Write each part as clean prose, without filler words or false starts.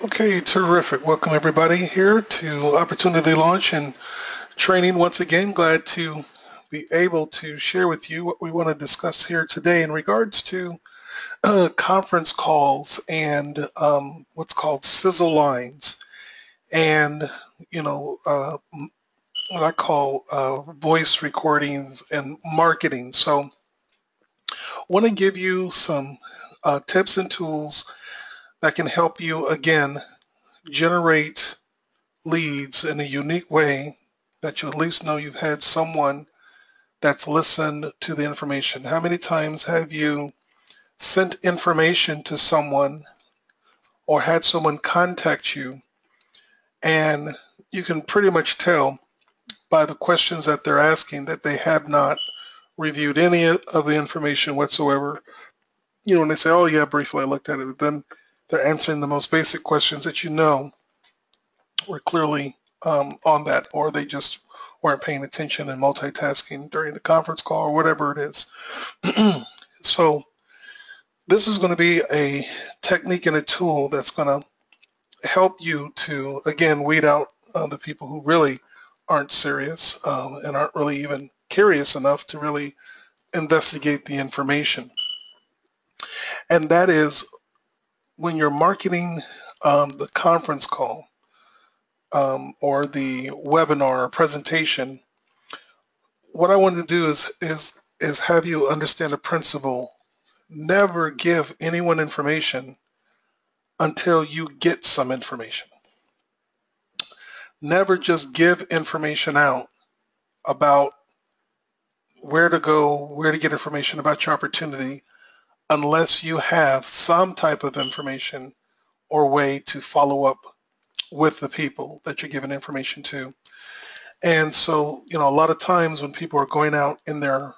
Okay, terrific. Welcome everybody here to Opportunity Launch and Training. Once again, glad to be able to share with you what we want to discuss here today in regards to conference calls and what's called sizzle lines and, what I call voice recordings and marketing. So I want to give you some tips and tools that can help you, again, generate leads in a unique way that you at least know you've had someone that's listened to the information. How many times have you sent information to someone or had someone contact you and you can pretty much tell by the questions that they're asking that they have not reviewed any of the information whatsoever. When they say, oh yeah, briefly I looked at it, but then they're answering the most basic questions that you know were clearly on that, or they just weren't paying attention and multitasking during the conference call or whatever it is. So this is going to be a technique and a tool that's going to help you to, again, weed out the people who really aren't serious and aren't really even curious enough to really investigate the information. And that is when you're marketing the conference call or the webinar or presentation. What I want to do is have you understand a principle. Never give anyone information until you get some information. Never just give information out about where to go, where to get information about your opportunity, unless you have some type of information or way to follow up with the people that you're giving information to. And so, a lot of times when people are going out in their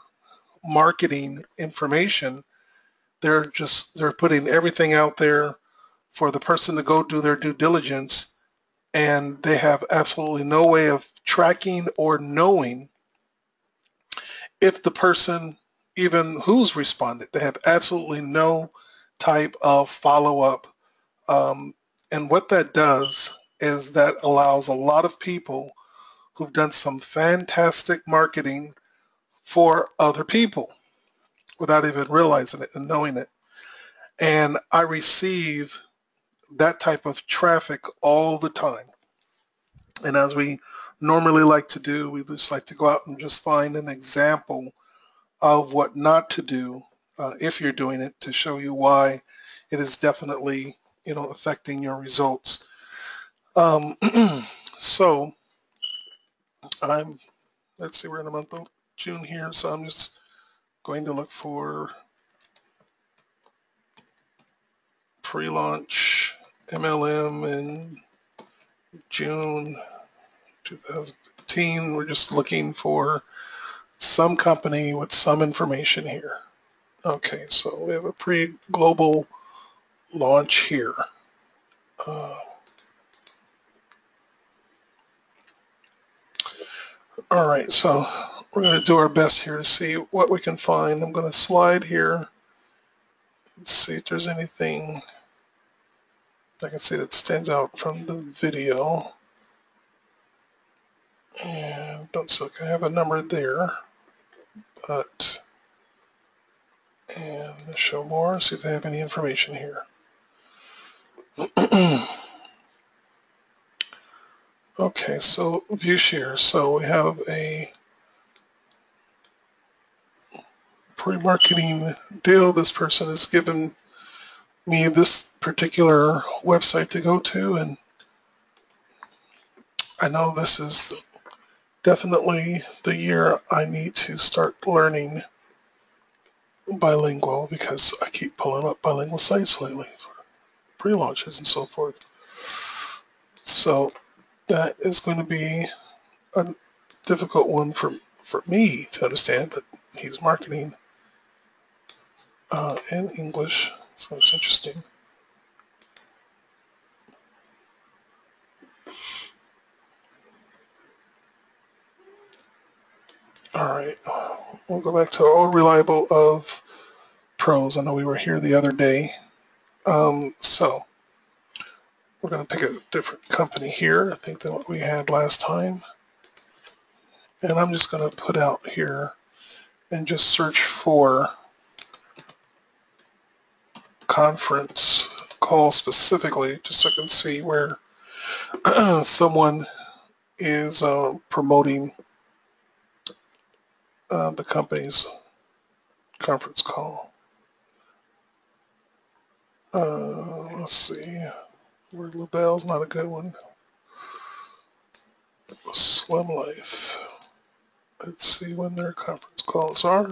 marketing information, they're putting everything out there for the person to go do their due diligence, and they have absolutely no way of tracking or knowing if the person even who's responded. They have absolutely no type of follow-up. Um, and what that does is that allows a lot of people who've done some fantastic marketing for other people without even realizing it and knowing it. And I receive that type of traffic all the time. And as we normally like to do, we just like to go out and just find an example of what not to do if you're doing it, to show you why it is definitely, affecting your results. Um, so I'm, let's see, we're in the month of June here, so I'm just going to look for pre-launch MLM in June 2015. We're just looking for some company with some information here. Okay, so we have a pre-global launch here. All right, so we're going to do our best here to see what we can find. I'm going to slide here and see if there's anything I can see that stands out from the video. And don't see like I have a number there, but, and show more, see if they have any information here. Okay, so view share. So we have a pre-marketing deal. This person has given me this particular website to go to, and I know this is definitely the year I need to start learning bilingual, because I keep pulling up bilingual sites lately for pre-launches and so forth. So that is going to be a difficult one for me to understand, but he's marketing in English, so it's interesting. All right, we'll go back to All Reliable of Pros. I know we were here the other day. So we're going to pick a different company here, I think, than what we had last time. And I'm just going to put out here and just search for conference call specifically, just so I can see where someone is promoting the company's conference call. Let's see. Word LaBelle's not a good one. Slim Life. Let's see when their conference calls are.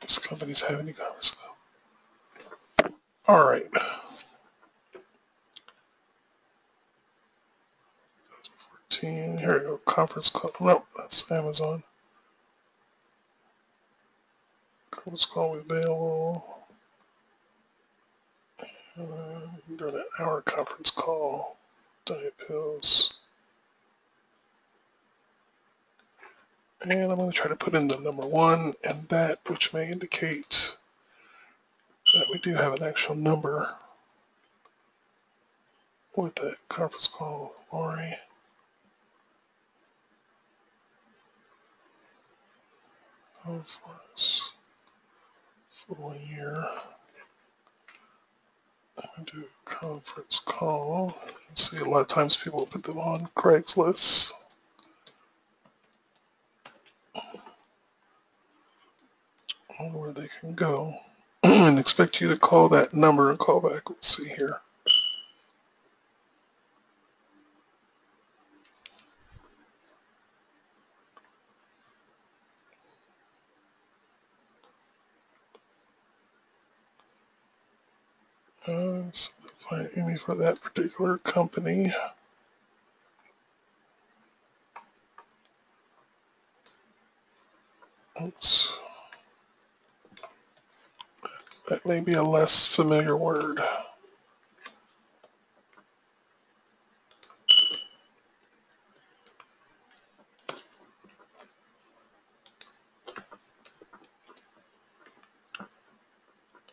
This company's having any conference call. All right. Here we go. Conference call. Nope, that's Amazon. Conference call available. Doing an hour conference call. Diet pills. And I'm going to try to put in the number 1 and that, which may indicate that we do have an actual number with that conference call, Lori. For 1 year. I'm going to do a conference call. See, a lot of times people put them on Craigslist. On where they can go. And expect you to call that number and call back. Let's see here. So find any for that particular company. Oops. That may be a less familiar word.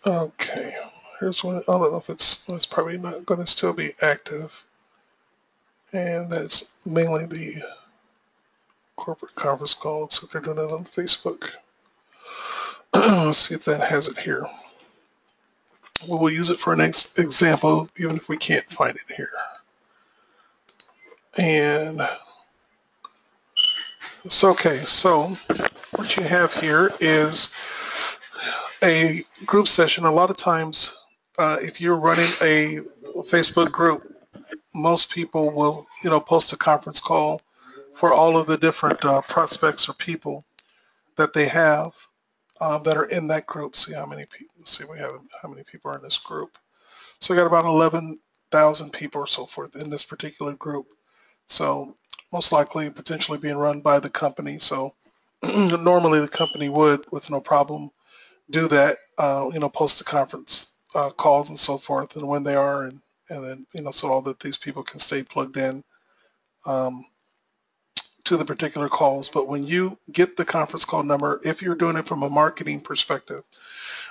Okay, here's one. I don't know if it's probably not going to still be active. And that's mainly the corporate conference call, except they're doing it on Facebook. Let's see if that has it here. We'll use it for an example, even if we can't find it here. And it's okay. So what you have here is a group session. A lot of times, if you're running a Facebook group, most people will, post a conference call for all of the different prospects or people that they have that are in that group. See how many people. See we have how many people are in this group. So we got about 11,000 people or so forth in this particular group. So most likely potentially being run by the company. So normally the company would, with no problem, do that. Post the conference calls and so forth, and when they are, and then so all that these people can stay plugged in to the particular calls. But when you get the conference call number, if you're doing it from a marketing perspective,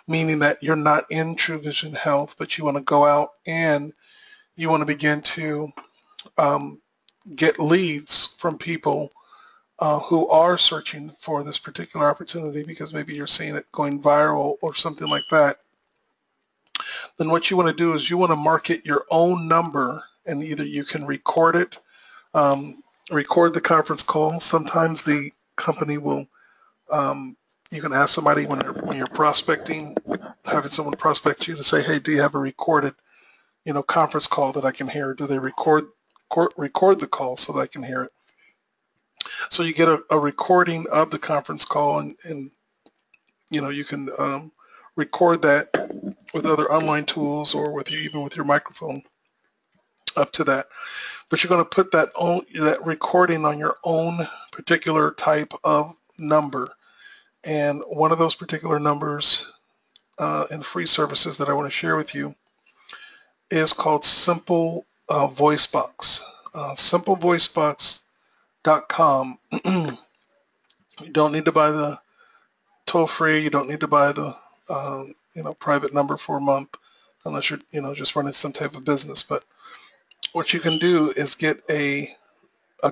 meaning that you're not in True Vision Health, but you want to go out and you want to begin to get leads from people who are searching for this particular opportunity because maybe you're seeing it going viral or something like that, then what you want to do is you want to market your own number, and either you can record it, record the conference call. Sometimes the company will, you can ask somebody when you're prospecting, having someone prospect you to say, hey, do you have a recorded, conference call that I can hear? Do they record the call so that I can hear it? So you get a recording of the conference call, and you can record that with other online tools or even with your microphone up to that. But you're going to put that recording on your own particular type of number. And one of those particular numbers and free services that I want to share with you is called Simple VoiceBox. SimpleVoiceBox.com You don't need to buy the toll free. You don't need to buy the private number for a month unless you're just running some type of business. But what you can do is get a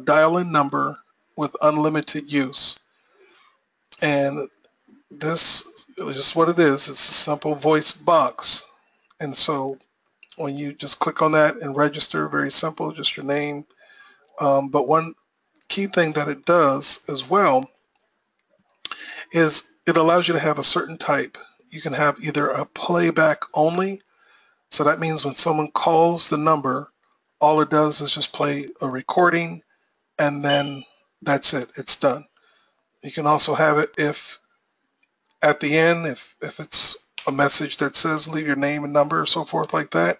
dial-in number with unlimited use, and this is just what it is. It's a simple voice box, and so when you just click on that and register, very simple, just your name. But one key thing that it does as well is it allows you to have a certain type. You can have either a playback only, so that means when someone calls the number, all it does is just play a recording, and then that's it, it's done. You can also have it if at the end, if it's a message that says leave your name and number or so forth like that,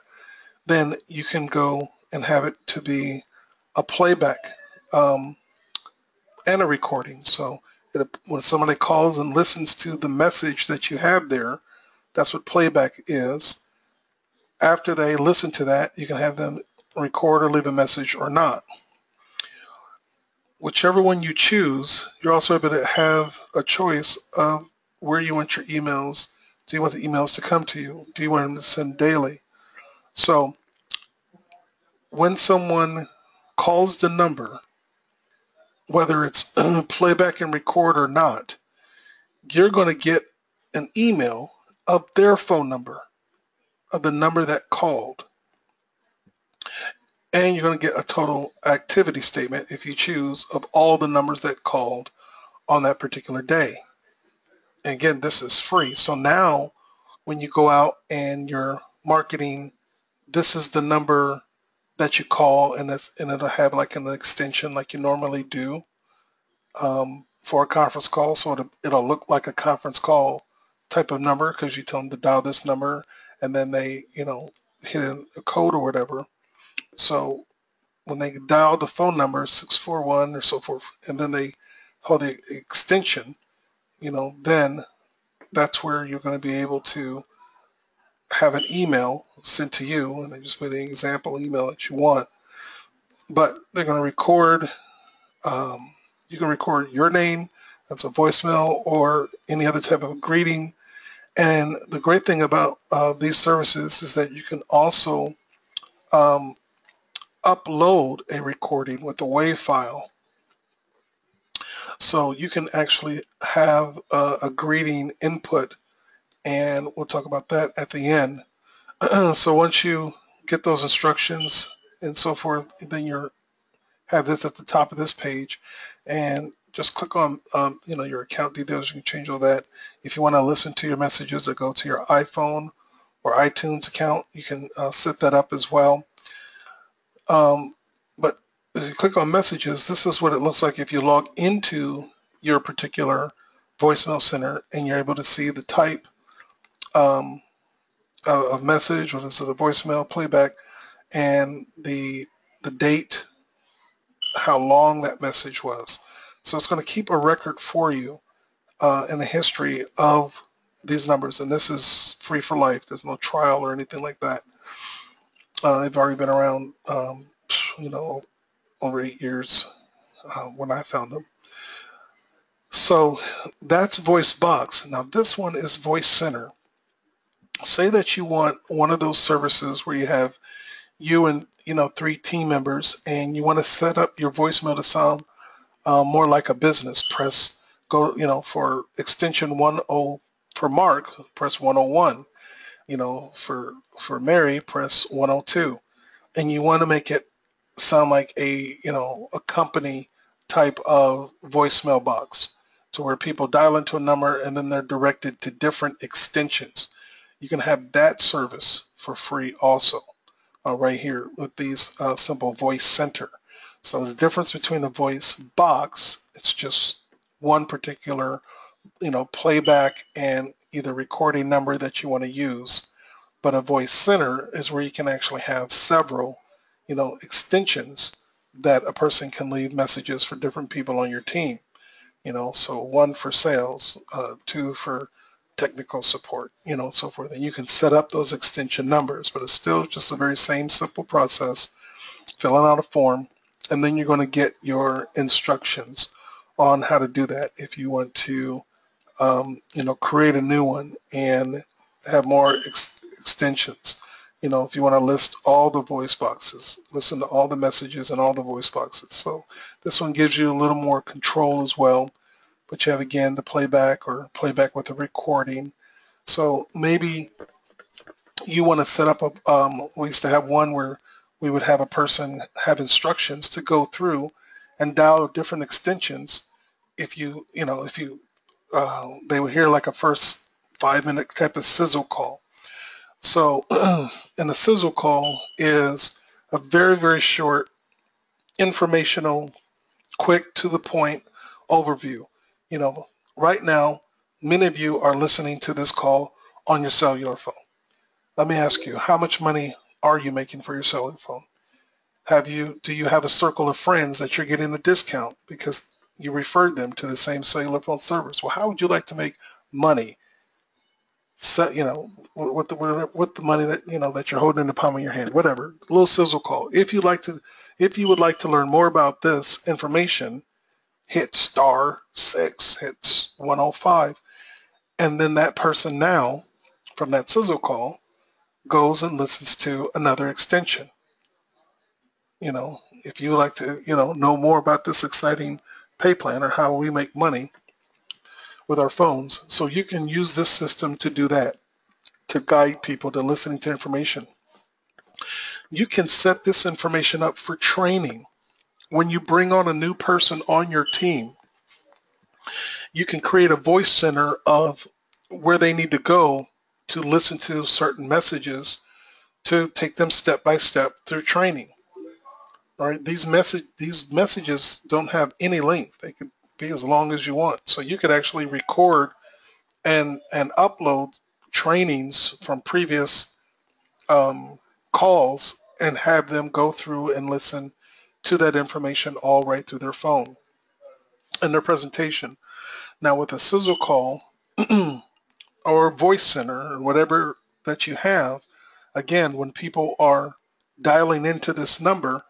then you can go and have it to be a playback um, and a recording. So when somebody calls and listens to the message that you have there, that's what playback is. After they listen to that, you can have them record or leave a message or not. Whichever one you choose, you're also able to have a choice of where you want your emails. Do you want the emails to come to you? Do you want them to send daily? So when someone calls the number, whether it's playback and record or not, you're going to get an email of their phone number, of the number that called. And you're going to get a total activity statement, if you choose, of all the numbers that called on that particular day. And again, this is free. So now when you go out and you're marketing, this is the number that you call, and it'll have like an extension like you normally do for a conference call. So it'll look like a conference call type of number because you tell them to dial this number, and then they hit a code or whatever. So when they dial the phone number 641 or so forth, and then they hold the extension, then that's where you're going to be able to have an email sent to you, and I just put an example email that you want. But they're going to record. You can record your name, that's a voicemail, or any other type of greeting. And the great thing about these services is that you can also um, upload a recording with a WAV file. So you can actually have a greeting input, and we'll talk about that at the end. So once you get those instructions and so forth, then you have this at the top of this page, and just click on your account details. You can change all that. If you want to listen to your messages or go to your iPhone or iTunes account, you can set that up as well. But as you click on messages, this is what it looks like if you log into your particular voicemail center and you're able to see the type of message, whether it's a voicemail, playback, and the date, how long that message was. So it's going to keep a record for you in the history of these numbers, and this is free for life. There's no trial or anything like that. They've already been around, over 8 years when I found them. So that's VoiceBox. Now this one is Voice Center. Say that you want one of those services where you have you and 3 team members, and you want to set up your voicemail to sound more like a business. For extension 10 for Mark, press 101. For Mary, press 102. And you want to make it sound like a company type of voicemail box, to where people dial into a number and then they're directed to different extensions. You can have that service for free also, right here with these simple Voice Center. So the difference between a voice box, it's just one particular playback and either recording number that you want to use. But a Voice Center is where you can actually have several extensions that a person can leave messages for different people on your team. So one for sales, 2 for technical support, so forth. And you can set up those extension numbers, but it's still just the very same simple process, filling out a form, and then you're going to get your instructions on how to do that if you want to, create a new one and have more extensions. If you want to list all the voice boxes, listen to all the messages and all the voice boxes. So this one gives you a little more control as well, but you have again the playback or playback with a recording. So maybe you want to set up we used to have one where we would have a person have instructions to go through and dial different extensions. If they would hear like a first 5 minute type of sizzle call. So, and a sizzle call is a very, very short, informational, quick to the point overview. You know, right now, many of you are listening to this call on your cellular phone. Let me ask you, how much money are you making for your cellular phone? Do you have a circle of friends that you're getting a discount because you referred them to the same cellular phone service? Well, how would you like to make money? With the money that you're holding in the palm of your hand, whatever. A little sizzle call. If you would like to learn more about this information, hit *6, hit 105, and then that person now from that sizzle call goes and listens to another extension. If you would like to, know more about this exciting pay plan or how we make money with our phones, so you can use this system to do that, to guide people to listening to information. You can set this information up for training. When you bring on a new person on your team, you can create a voice center of where they need to go to listen to certain messages to take them step by step through training. All right, these messages don't have any length. They could be as long as you want. So you could actually record and upload trainings from previous calls and have them go through and listen to that information all right through their phone and their presentation. Now with a sizzle call or voice center or whatever that you have, again, when people are dialing into this number,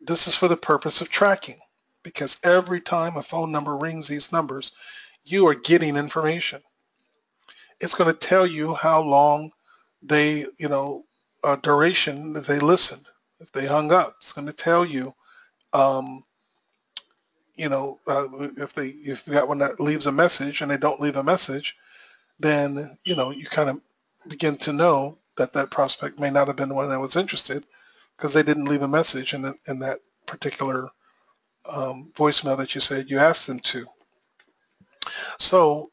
this is for the purpose of tracking, because every time a phone number rings these numbers, you are getting information. It's going to tell you how long they, duration that they listened. If they hung up, it's going to tell you, um, if you got one that leaves a message and they don't leave a message, then, you kind of begin to know that that prospect may not have been the one that was interested because they didn't leave a message in that particular voicemail that you said you asked them to. So,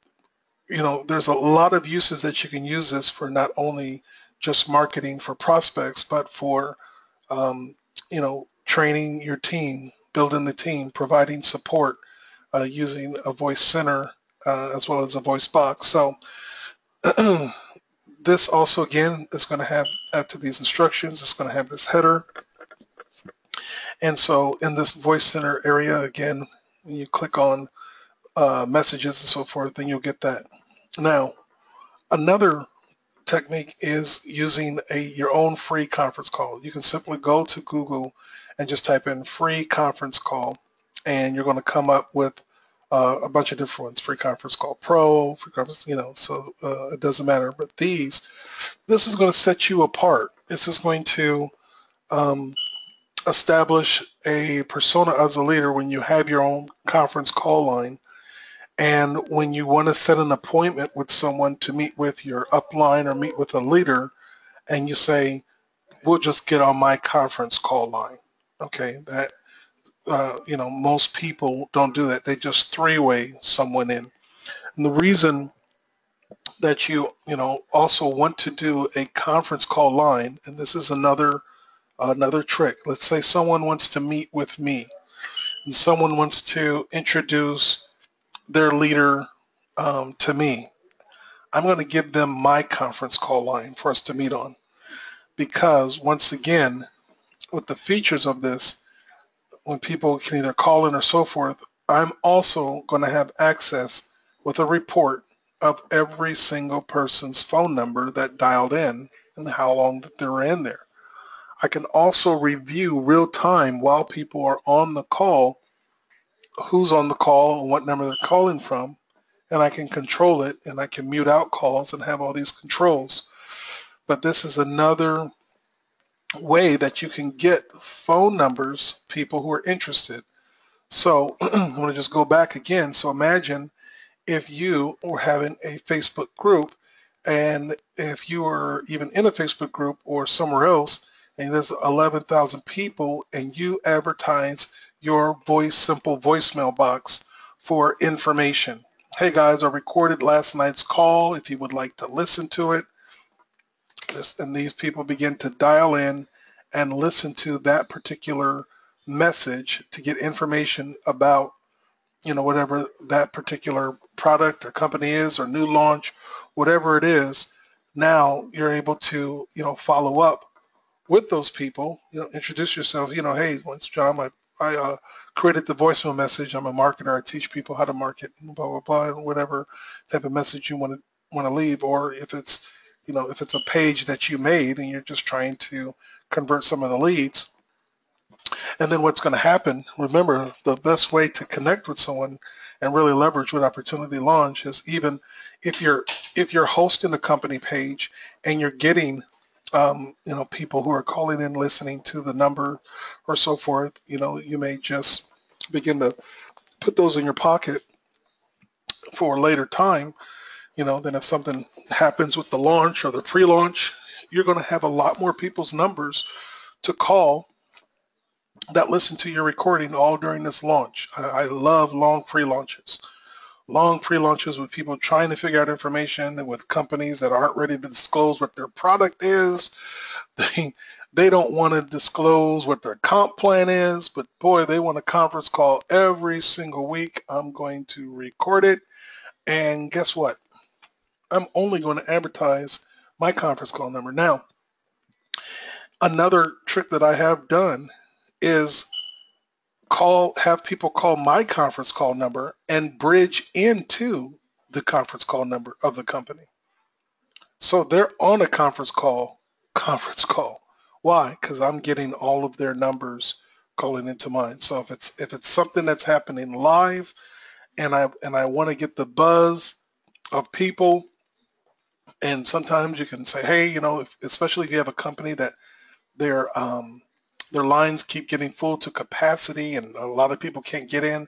there's a lot of uses that you can use this for, not only just marketing for prospects, but for, training your team, building the team, providing support, using a voice center as well as a voice box. So this also, again, is going to have, after these instructions, it's going to have this header. And so in this voice center area, again, when you click on messages and so forth, then you'll get that. Now, another technique is using your own free conference call. You can simply go to Google and just type in free conference call, and you're going to come up with a bunch of different ones: free conference call pro, free conference, so it doesn't matter. But this is going to set you apart. This is going to establish a persona as a leader when you have your own conference call line. And when you want to set an appointment with someone to meet with your upline or meet with a leader, and you say, we'll just get on my conference call line. Okay, that, most people don't do that. They just three-way someone in. And the reason that you also want to do a conference call line, and this is another trick. Let's say someone wants to meet with me, and someone wants to introduce their leader to me. I'm going to give them my conference call line for us to meet on, because once again, with the features of this, when people can either call in or so forth, I'm also going to have access with a report of every single person's phone number that dialed in and how long that they were in there. I can also review real time while people are on the call who's on the call and what number they're calling from, and I can control it, and I can mute out calls and have all these controls. But this is another way that you can get phone numbers, people who are interested. So I'm going to just go back again. So imagine if you were having a Facebook group, and if you were even in a Facebook group or somewhere else, and there's 11,000 people, and you advertise your simple voicemail box for information. Hey guys, I recorded last night's call if you would like to listen to it. And these people begin to dial in and listen to that particular message to get information about, whatever that particular product or company is, or new launch, whatever it is. Now you're able to, follow up with those people, introduce yourself, hey, it's John, I created the voicemail message. I'm a marketer. I teach people how to market, blah, blah, blah, and whatever type of message you want to leave. Or if it's, if it's a page that you made and you're just trying to convert some of the leads. And then what's going to happen, remember, the best way to connect with someone and really leverage with Opportunity Launch is, even if you're hosting a company page and you're getting people who are calling in, listening to the number or so forth, you may just begin to put those in your pocket for a later time. Then if something happens with the launch or the pre-launch, you're going to have a lot more people's numbers to call that listen to your recording all during this launch. I love long pre-launches. Long pre-launches with people trying to figure out information, and with companies that aren't ready to disclose what their product is. They don't want to disclose what their comp plan is, but boy, they want a conference call every single week. I'm going to record it, and guess what? I'm only going to advertise my conference call number. Now, another trick that I have done is have people call my conference call number and bridge into the conference call number of the company. So they're on a conference call. Why? Because I'm getting all of their numbers calling into mine. So if it's something that's happening live, and I want to get the buzz of people, and sometimes you can say, hey, especially if you have a company that their lines keep getting full to capacity and a lot of people can't get in,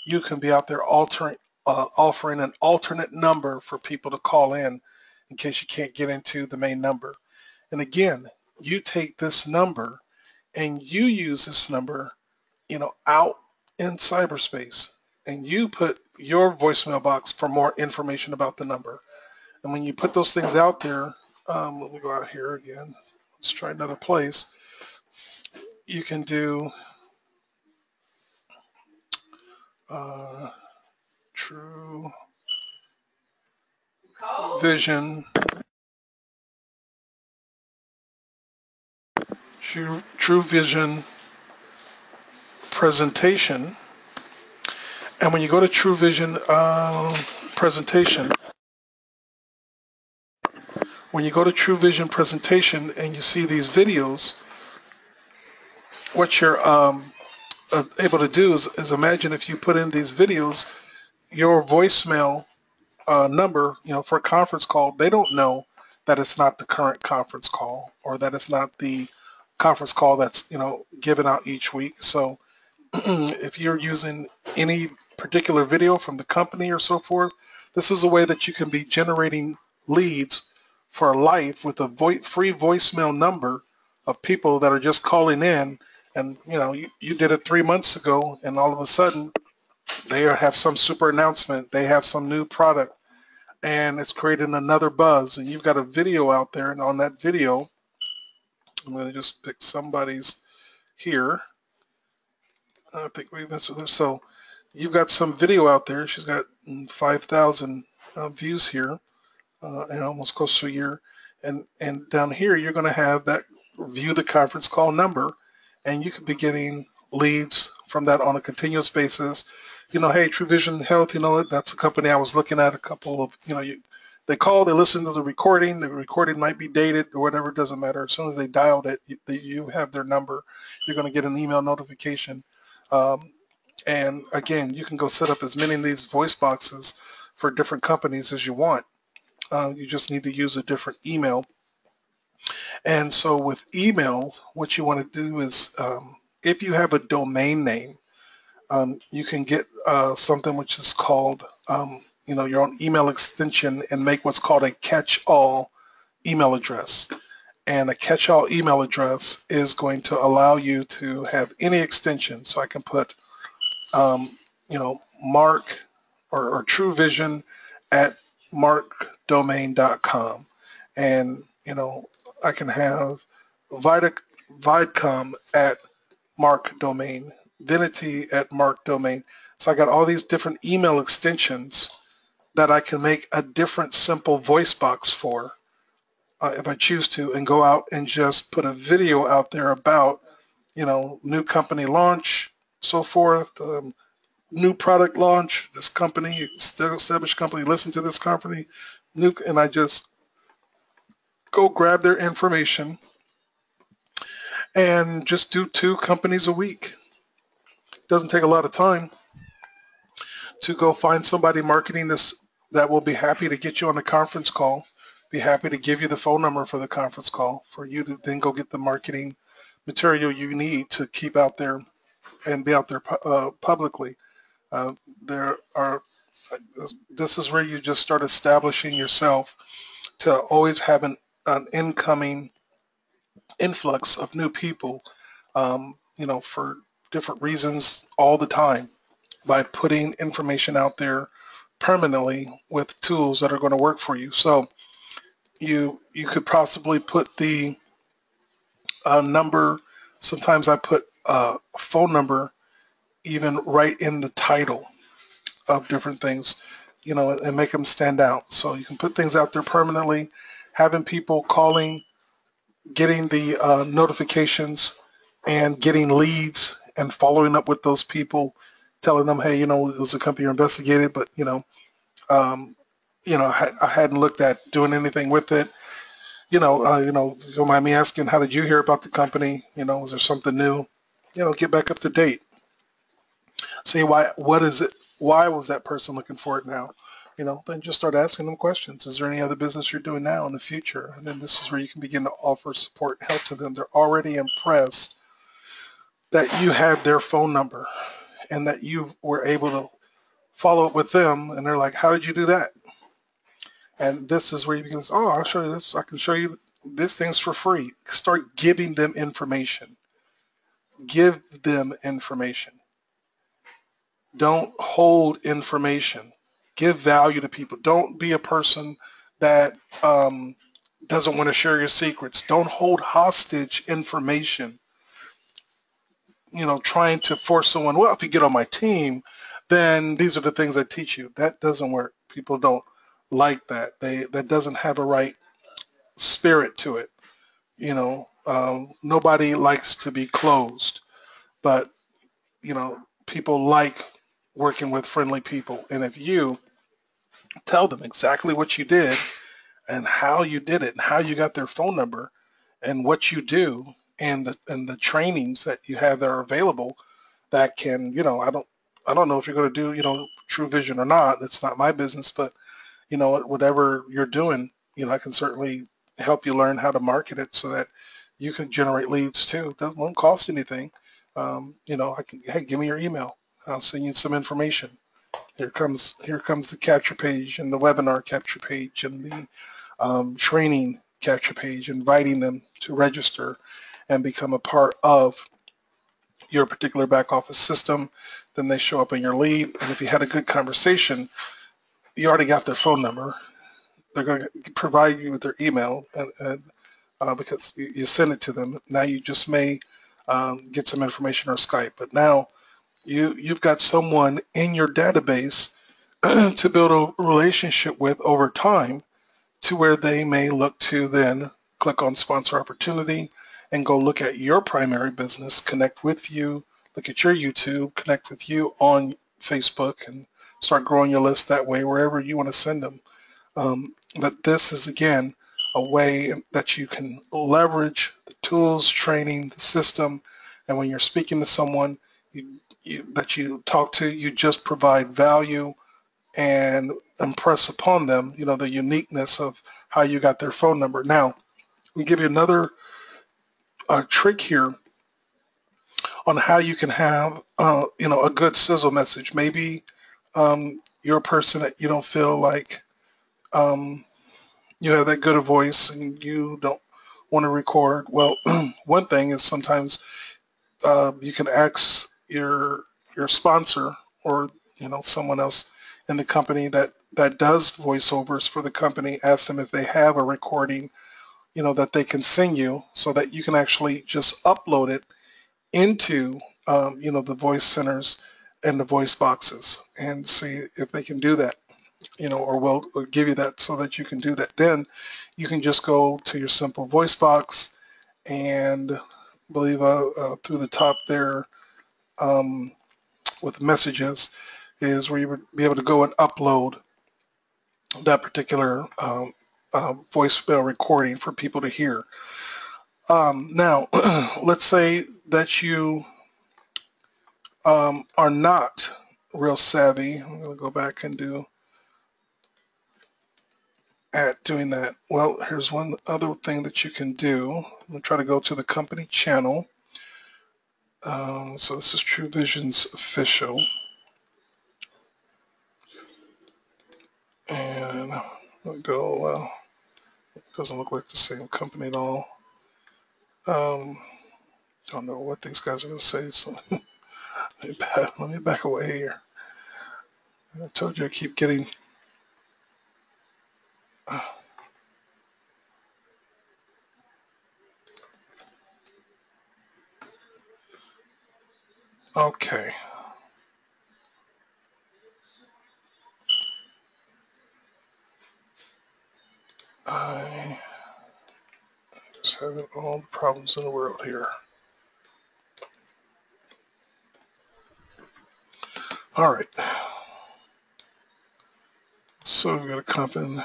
you can be out there offering an alternate number for people to call in case you can't get into the main number. And again, you take this number and you use this number, out in cyberspace, and you put your voicemail box for more information about the number. And when you put those things out there, let me go out here again. Let's try another place. You can do True Vision, True Vision presentation. And when you go to True Vision presentation, and you see these videos, what you're able to do is imagine if you put in these videos, your voicemail number, for a conference call, they don't know that it's not the current conference call, or that it's not the conference call that's, given out each week. So if you're using any particular video from the company or so forth, this is a way that you can be generating leads for life with a free voicemail number of people that are just calling in. And you did it 3 months ago, and all of a sudden they have some super announcement, they have some new product, and it's creating another buzz. And you've got a video out there, and on that video, I'm going to just pick somebody's here. I think we messed with her. So you've got some video out there. She's got 5,000 views here, and almost close to a year. And down here, you're going to have that view the conference call number, and you could be getting leads from that on a continuous basis. Hey, True Vision Health, that's a company I was looking at. A couple of, they call, they listen to the recording might be dated or whatever, it doesn't matter. As soon as they dialed it, you have their number. You're going to get an email notification. And again, you can go set up as many of these voice boxes for different companies as you want. You just need to use a different email. And so with emails, what you want to do is if you have a domain name, you can get something which is called, your own email extension and make what's called a catch-all email address. And a catch-all email address is going to allow you to have any extension. So I can put, Mark or True Vision at markdomain.com. And, I can have Videcom at Mark Domain, Vinity at Mark Domain. So I got all these different email extensions that I can make a different simple voice box for if I choose to, and go out and just put a video out there about, new company launch, so forth, new product launch, this company, established company, listen to this company, and I just go grab their information and just do 2 companies a week. Doesn't take a lot of time to go find somebody marketing this that will be happy to get you on a conference call, be happy to give you the phone number for the conference call for you to then go get the marketing material you need to keep out there and be out there publicly. Uh, there are This is where you just start establishing yourself to always have an incoming influx of new people, for different reasons all the time by putting information out there permanently with tools that are going to work for you. So you could possibly put the number. Sometimes I put a phone number even right in the title of different things, and make them stand out. So you can put things out there permanently, having people calling, getting the notifications, and getting leads and following up with those people, telling them, hey, it was a company you investigated, but um, I hadn't looked at doing anything with it. Don't mind me asking, how did you hear about the company? Was there something new? Get back up to date. See what is it? Why was that person looking for it now? Then just start asking them questions. Is there any other business you're doing now in the future? And then this is where you can begin to offer support and help to them. They're already impressed that you had their phone number and that you were able to follow up with them. And they're like, how did you do that? And this is where you can say, oh, I'll show you this. I can show you this thing's for free. Start giving them information. Give them information. Don't hold information. Give value to people. Don't be a person that doesn't want to share your secrets. Don't hold hostage information. Trying to force someone, well, if you get on my team, then these are the things I teach you. That doesn't work. People don't like that. That doesn't have a right spirit to it. Nobody likes to be closed, but people like working with friendly people. And if you tell them exactly what you did and how you did it and how you got their phone number and what you do and the trainings that you have that are available that can, I don't know if you're going to do, True Vision or not. It's not my business, but whatever you're doing, I can certainly help you learn how to market it so that you can generate leads too. It won't cost anything. I can, hey, give me your email. I'll send you some information. Here comes the capture page and the webinar capture page and the training capture page, inviting them to register and become a part of your particular back office system. Then they show up in your lead. And if you had a good conversation, you already got their phone number. They're going to provide you with their email and because you send it to them. Now you just may get some information or Skype, but now you've got someone in your database to build a relationship with over time to where they may look to then click on sponsor opportunity and go look at your primary business, connect with you, look at your YouTube, connect with you on Facebook and start growing your list that way wherever you want to send them. But this is, again, a way that you can leverage the tools, training, the system, and when you're speaking to someone, that you talk to, you just provide value and impress upon them, the uniqueness of how you got their phone number. Now, we give you another trick here on how you can have, a good sizzle message. Maybe you're a person that you don't feel like you have that good a voice and you don't want to record. Well, one thing is sometimes you can ask your sponsor or someone else in the company that does voiceovers for the company. Ask them if they have a recording that they can send you so that you can actually just upload it into the voice centers and the voice boxes and see if they can do that, or will give you that so that you can do that. Then you can just go to your simple voice box and I believe through the top there with messages is where you would be able to go and upload that particular voicemail recording for people to hear. Now, let's say that you are not real savvy. I'm going to go back and doing that. Well, here's one other thing that you can do. I'm going to try to go to the company channel. So this is True Vision's official. And I'll go, well, it doesn't look like the same company at all. Don't know what these guys are going to say, so let me back away here. I told you I keep getting... Okay. I just having all the problems in the world here. All right. So we've got a compensation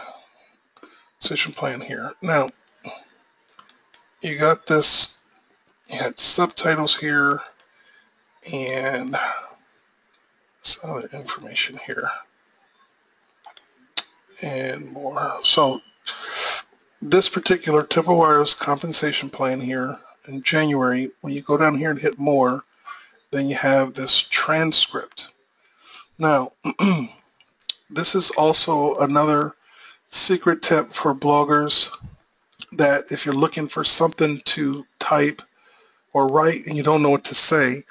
plan here. Now, you got this, you had subtitles here and some other information here and more. So this particular Temple Wireless compensation plan here in January, when you go down here and hit more, then you have this transcript. Now, this is also another secret tip for bloggers that if you're looking for something to type or write and you don't know what to say,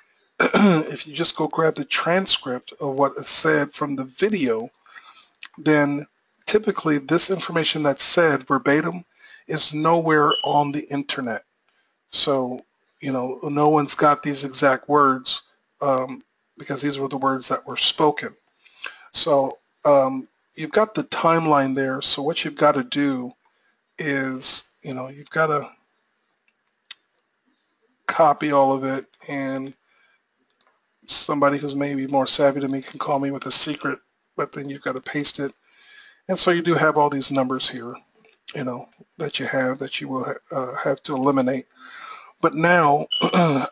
if you just go grab the transcript of what is said from the video, then typically this information that's said verbatim is nowhere on the internet. So, no one's got these exact words because these were the words that were spoken. So you've got the timeline there. So what you've got to do is, you've got to copy all of it, and somebody who's maybe more savvy than me can call me with a secret, but then you've got to paste it. And so you do have all these numbers here, that you will have to eliminate. But now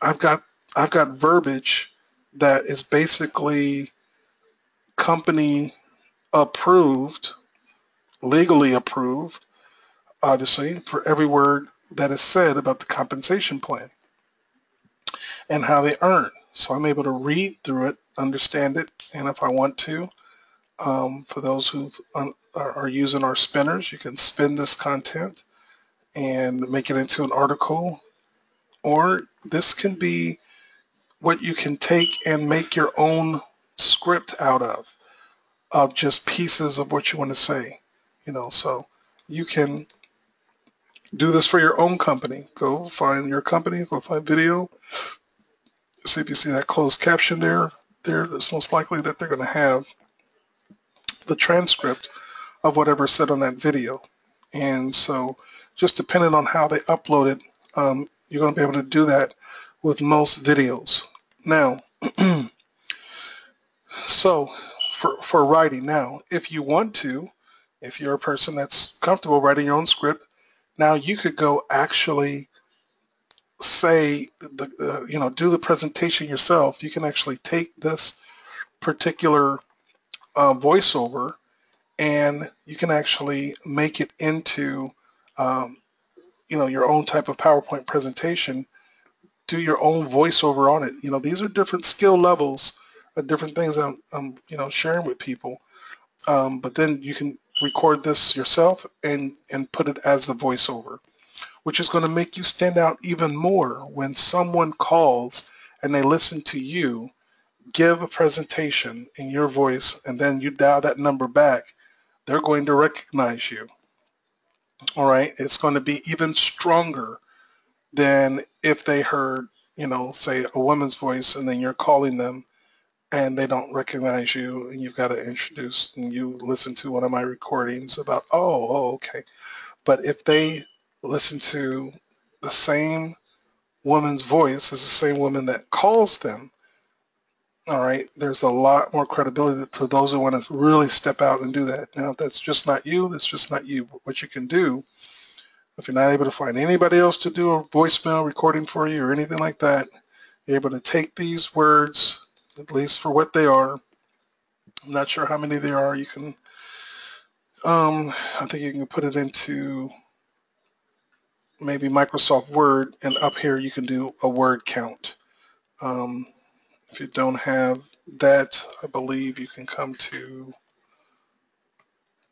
I've got verbiage that is basically company approved, legally approved, obviously, for every word that is said about the compensation plan and how they earn. So I'm able to read through it, understand it, and if I want to, for those who are using our spinners, you can spin this content and make it into an article, or this can be what you can take and make your own script out of just pieces of what you want to say, so you can do this for your own company. Go find your company, go find video, see if you see that closed caption there. It's most likely that they're going to have the transcript of whatever said on that video. And so just depending on how they upload it, you're going to be able to do that with most videos. Now, so for writing now, if you want to, if you're a person that's comfortable writing your own script, now you could go actually say do the presentation yourself, you can actually take this particular voiceover and you can actually make it into um, your own type of PowerPoint presentation. Do your own voiceover on it. These are different skill levels of different things I'm sharing with people. But then you can record this yourself and put it as the voiceover, which is going to make you stand out even more when someone calls and they listen to you give a presentation in your voice and then you dial that number back. They're going to recognize you. All right. It's going to be even stronger than if they heard, say a woman's voice and then you're calling them and they don't recognize you and you've got to introduce and you listen to one of my recordings about, okay. But if they listen to the same woman's voice as the same woman that calls them, all right, there's a lot more credibility to those who want to really step out and do that. Now, if that's just not you, that's just not you. What you can do, if you're not able to find anybody else to do a voicemail recording for you or anything like that, you're able to take these words, at least for what they are. I'm not sure how many there are. You can, I think you can put it into maybe Microsoft Word, and up here you can do a word count. Um, if you don't have that, I believe you can come to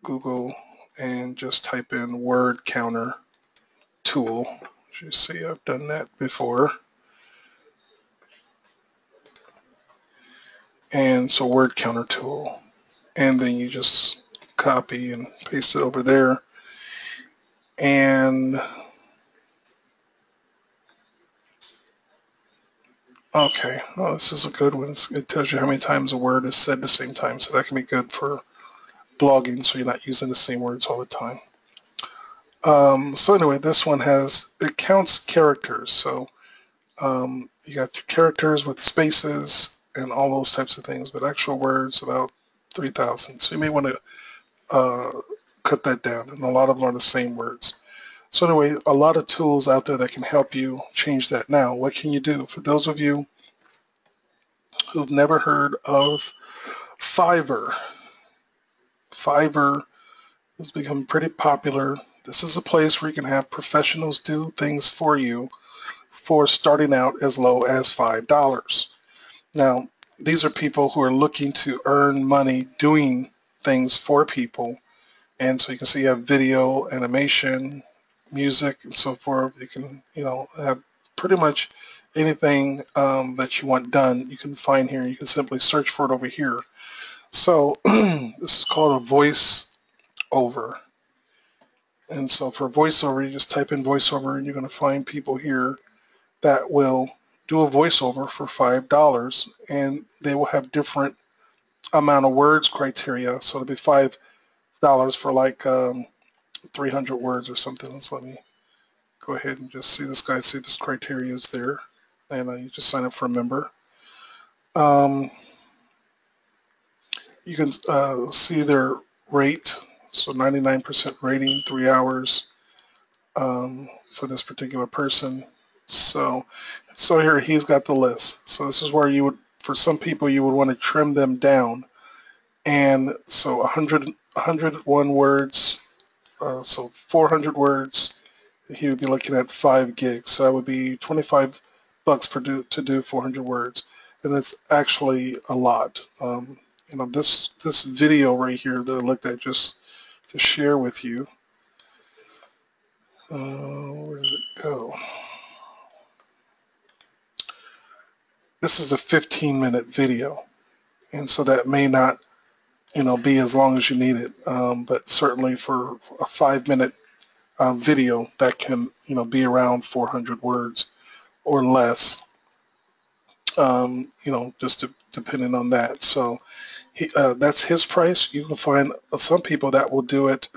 Google and just type in word counter tool. As you see, I've done that before. And so word counter tool. And then you just copy and paste it over there. And okay, well, this is a good one. It tells you how many times a word is said at the same time. So that can be good for blogging so you're not using the same words all the time. So anyway, this one it counts characters. So you got your characters with spaces and all those types of things, but actual words about 3,000. So you may want to cut that down, and a lot of them are the same words. So anyway, a lot of tools out there that can help you change that. Now, what can you do? For those of you who've never heard of Fiverr, Fiverr has become pretty popular. This is a place where you can have professionals do things for you for starting out as low as $5. Now, these are people who are looking to earn money doing things for people. And so you can see you have video, animation, music, and so forth. You can, have pretty much anything that you want done, you can find here. You can simply search for it over here. So this is called a voice over. And so for voiceover, you just type in voiceover and you're going to find people here that will do a voiceover for $5, and they will have different amount of words criteria. So it'll be $5 for like 300 words or something. So let me go ahead and just see this guy, see this criteria is there, and you just sign up for a member. You can see their rate, so 99% rating, 3 hours for this particular person. So here he's got the list. So this is where you would, for some people, you would want to trim them down. And so 101 words, so 400 words, he would be looking at 5 gigs. So that would be $25 to do 400 words. And that's actually a lot. This video right here that I looked at just to share with you. Where did it go? This is a 15-minute video, and so that may not, be as long as you need it. But certainly for a 5-minute video, that can, be around 400 words or less. Just depending on that. So that's his price. You can find some people that will do it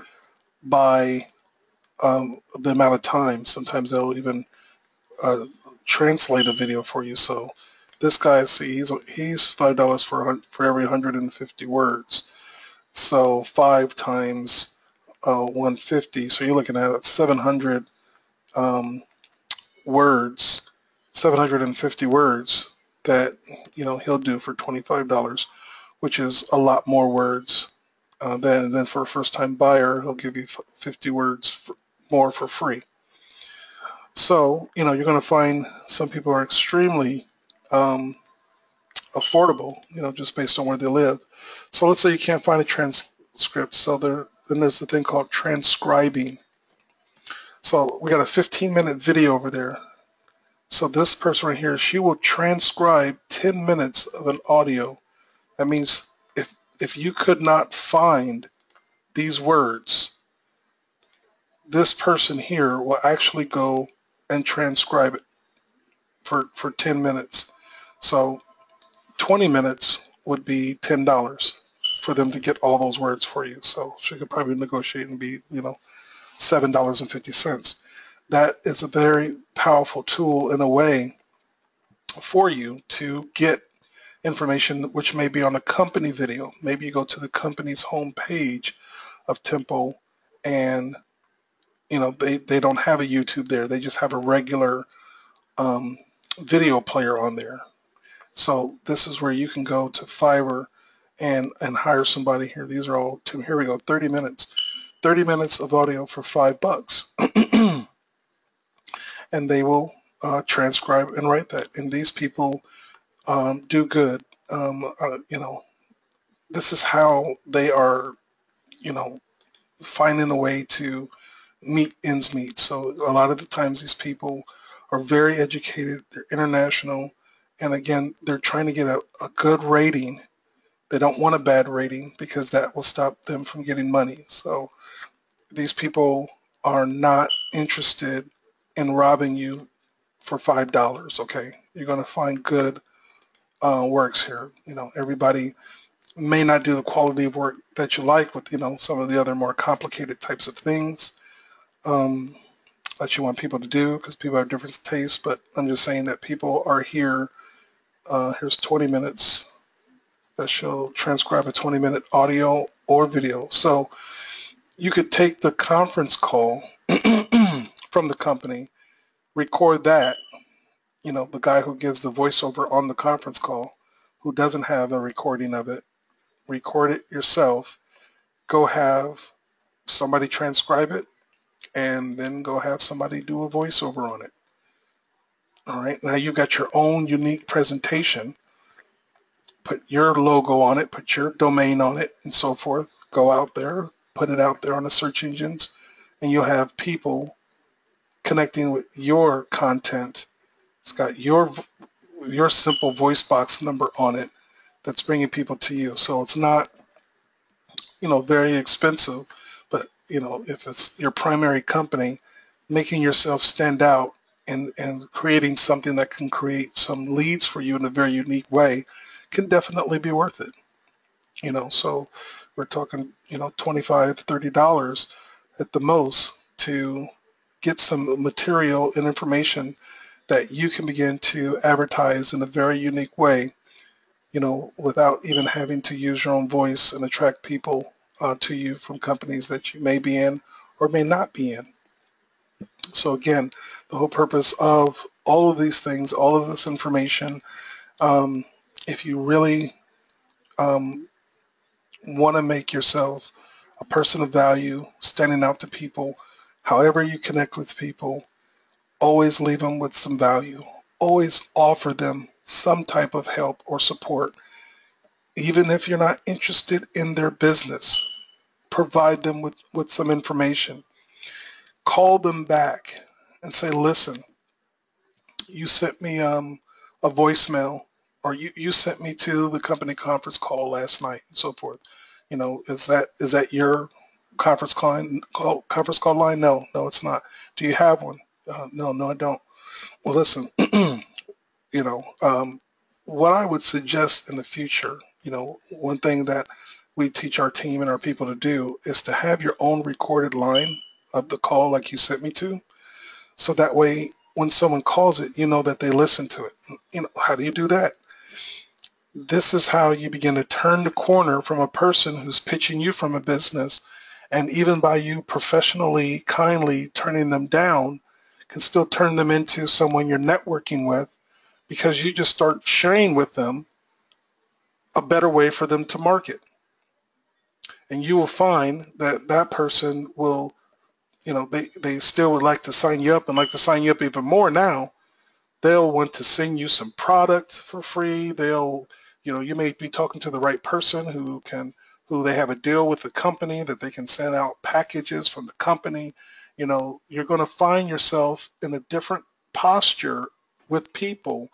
by the amount of time. Sometimes they'll even translate a video for you. So this guy, see, he's $5 for every 150 words. So 5 times 150. So you're looking at 700 words, 750 words that he'll do for $25, which is a lot more words than for a first-time buyer. He'll give you 50 words more for free. So you're going to find some people are extremely affordable, just based on where they live. So let's say you can't find a transcript. So then there's the thing called transcribing. So we got a 15-minute video over there. So this person right here, she will transcribe 10 minutes of an audio. That means if you could not find these words, this person here will actually go and transcribe it for 10 minutes. So 20 minutes would be $10 for them to get all those words for you. So she could probably negotiate and be, $7.50. That is a very powerful tool in a way for you to get information which may be on a company video. Maybe you go to the company's homepage of Tempo and they don't have a YouTube there. They just have a regular video player on there. So this is where you can go to Fiverr and hire somebody here. These are all, here we go, 30 minutes. 30 minutes of audio for $5. And they will transcribe and write that. And these people do good. This is how they are, finding a way to meet ends meet. So a lot of the times these people are very educated, they're international, and again, they're trying to get a good rating. They don't want a bad rating because that will stop them from getting money. So these people are not interested in robbing you for $5, okay? You're going to find good works here. Everybody may not do the quality of work that you like with, some of the other more complicated types of things that you want people to do because people have different tastes, but I'm just saying that people are here. Here's 20 minutes that she'll transcribe a 20-minute audio or video. So you could take the conference call from the company, record that, the guy who gives the voiceover on the conference call, who doesn't have a recording of it, record it yourself, go have somebody transcribe it, and then go have somebody do a voiceover on it. All right, now you've got your own unique presentation. Put your logo on it, put your domain on it, and so forth. Go out there, put it out there on the search engines, and you'll have people connecting with your content. It's got your simple voice box number on it that's bringing people to you. So it's not, very expensive, but, if it's your primary company, making yourself stand out and creating something that can create some leads for you in a very unique way can definitely be worth it. So we're talking, $25, $30 at the most to get some material and information that you can begin to advertise in a very unique way, without even having to use your own voice and attract people to you from companies that you may be in or may not be in. So again, the whole purpose of all of these things, all of this information, if you really want to make yourself a person of value, standing out to people, however you connect with people, always leave them with some value. Always offer them some type of help or support. Even if you're not interested in their business, provide them with some information. Call them back and say, listen, you sent me a voicemail, or you sent me to the company conference call last night, and so forth. Is that your conference call line? No, it's not. Do you have one? No, I don't. Well, listen, what I would suggest in the future, one thing that we teach our team and our people to do is to have your own recorded line of the call like you sent me to. So that way, when someone calls it, you know that they listen to it. How do you do that? This is how you begin to turn the corner from a person who's pitching you from a business, and even by you professionally, kindly turning them down, can still turn them into someone you're networking with, because you just start sharing with them a better way for them to market. And you will find that that person will, they still would like to sign you up, and like to sign you up even more now. They'll want to send you some product for free. You may be talking to the right person who they have a deal with the company that they can send out packages from the company. You're going to find yourself in a different posture with people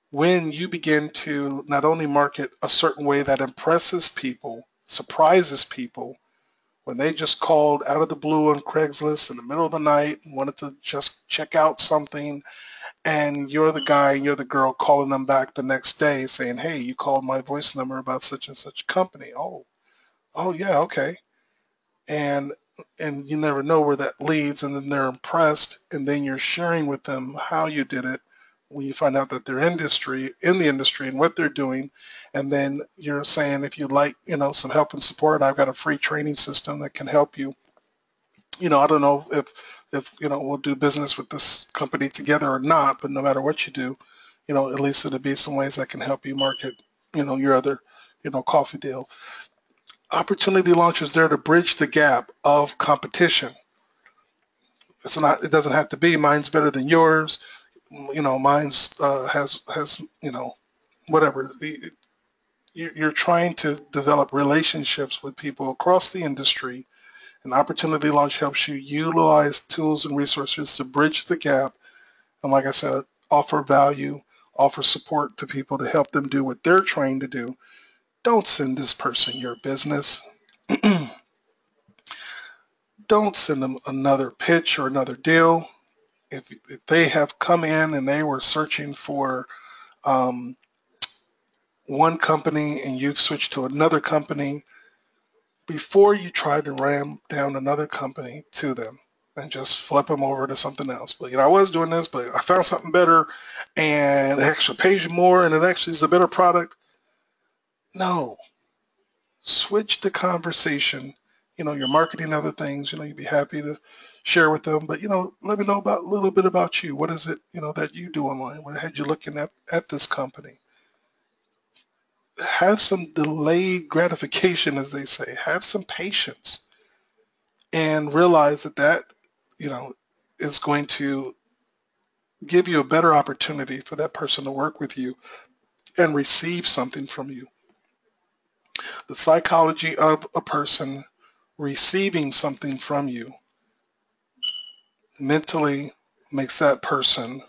when you begin to not only market a certain way that impresses people, surprises people, when they just called out of the blue on Craigslist in the middle of the night and wanted to just check out something, and you're the guy and you're the girl calling them back the next day saying, hey, you called my voice number about such and such company. Oh yeah, okay. And you never know where that leads, and then they're impressed, and then you're sharing with them how you did it when you find out that they're in the industry and what they're doing. And then you're saying, if you'd like, some help and support, I've got a free training system that can help you. I don't know if we'll do business with this company together or not, but no matter what you do, at least it'll be some ways that can help you market, your other, coffee deal. Opportunity Launch is there to bridge the gap of competition. It doesn't have to be mine's better than yours. Mine's has whatever. You're trying to develop relationships with people across the industry. And Opportunity Launch helps you utilize tools and resources to bridge the gap. And like I said, offer value, offer support to people to help them do what they're trying to do. Don't send this person your business. Don't send them another pitch or another deal. If they have come in and they were searching for one company and you've switched to another company, before you try to ram down another company to them and just flip them over to something else. But I was doing this, but I found something better, and it actually pays you more, and it actually is a better product. No, switch the conversation. You're marketing other things. You'd be happy to share with them, but let me know about a little bit about you. What is it that you do online? What had you looking at this company? Have some delayed gratification, as they say. Have some patience, and realize that is going to give you a better opportunity for that person to work with you and receive something from you. The psychology of a person receiving something from you mentally makes that person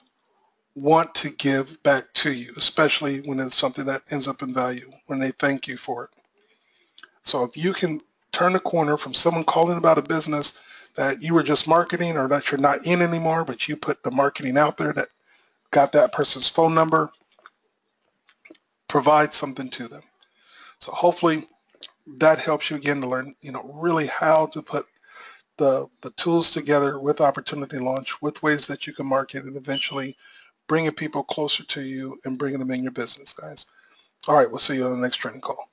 want to give back to you, especially when it's something that ends up in value, when they thank you for it. So if you can turn the corner from someone calling about a business that you were just marketing or that you're not in anymore, but you put the marketing out there that got that person's phone number, provide something to them. So hopefully that helps you again to learn, really how to put the tools together with Opportunity Launch, with ways that you can market, and eventually bringing people closer to you and bringing them in your business, guys. All right, we'll see you on the next training call.